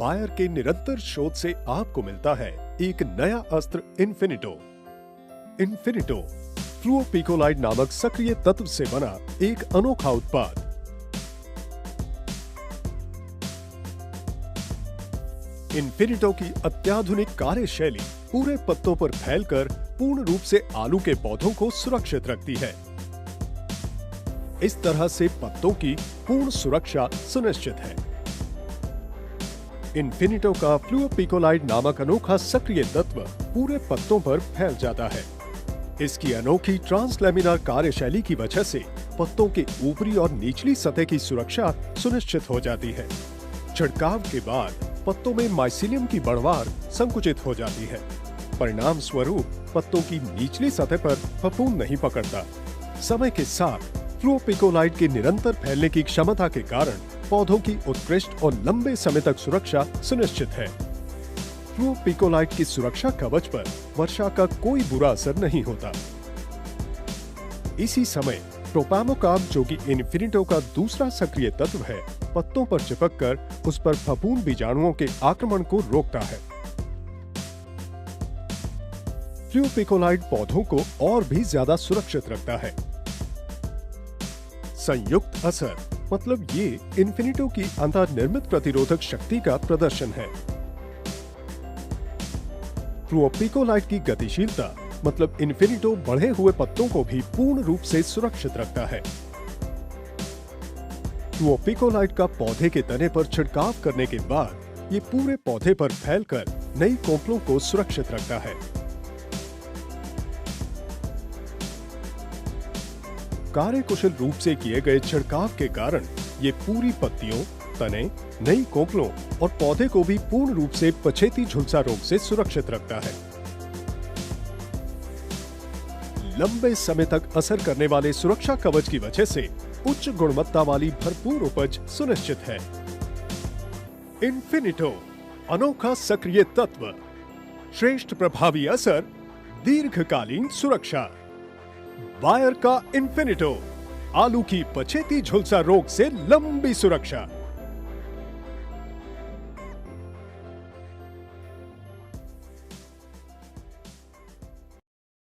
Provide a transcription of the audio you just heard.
Buyer के निरंतर शोध से आपको मिलता है एक नया अस्त्र इन्फिनिटो। इन्फिनिटो फ्लुओपिकोलाइड नामक सक्रिय तत्व से बना एक अनोखा उत्पाद। इन्फिनिटो की अत्याधुनिक कार्यशैली पूरे पत्तों पर फैलकर पूर्ण रूप से आलू के पौधों को सुरक्षित रखती है। इस तरह से पत्तों की पूर्ण सुरक्षा सुनिश्चित है। इन्फिनिटो का फ्लुओपिकोलाइड नामक अनोखा सक्रिय तत्व पूरे पत्तों पर फैल जाता है। इसकी अनोखी ट्रांसलैमिनार कार्यशैली की वजह से पत्तों के ऊपरी और निचली सतह की सुरक्षा सुनिश्चित हो जाती है। छिड़काव के बाद पत्तों में माइसीलियम की बढ़वार संकुचित हो जाती है। परिणाम स्वरूप पत्तों की निचली सतह पर फफूंद नहीं पकड़ता। समय के साथ फ्लुओपिकोलाइड के निरंतर फैलने की क्षमता के कारण पौधों की उत्कृष्ट और लंबे समय तक सुरक्षा सुनिश्चित है। फ्लुओपिकोलाइड की सुरक्षा कवच पर वर्षा का कोई बुरा असर नहीं होता। इसी समय प्रोपामोकार्प, जो कि इन्फिनिटो का दूसरा सक्रिय तत्व है, पत्तों पर चिपककर उस पर फफूंद बीजाणुओं के आक्रमण को रोकता है। फ्लुओपिकोलाइड पौधों को और भी ज्यादा सुरक्षित रखता है। संयुक्त असर मतलब ये इन्फिनिटो की अंतर्निर्मित प्रतिरोधक शक्ति का प्रदर्शन है। फ्लुओपिकोलाइड की गतिशीलता मतलब इन्फिनिटो बढ़े हुए पत्तों को भी पूर्ण रूप से सुरक्षित रखता है। फ्लुओपिकोलाइड का पौधे के तने पर छिड़काव करने के बाद ये पूरे पौधे पर फैलकर नई कोंपलों को सुरक्षित रखता है। कार्यकुशल रूप से किए गए छिड़काव के कारण ये पूरी पत्तियों, तने, नई कोंपलों और पौधे को भी पूर्ण रूप से पछेती झुलसा रोग से सुरक्षित रखता है। लंबे समय तक असर करने वाले सुरक्षा कवच की वजह से उच्च गुणवत्ता वाली भरपूर उपज सुनिश्चित है। इन्फिनिटो अनोखा सक्रिय तत्व, श्रेष्ठ प्रभावी असर, दीर्घकालीन सुरक्षा। बायर का इन्फिनिटो, आलू की पछेती झुलसा रोग से लंबी सुरक्षा।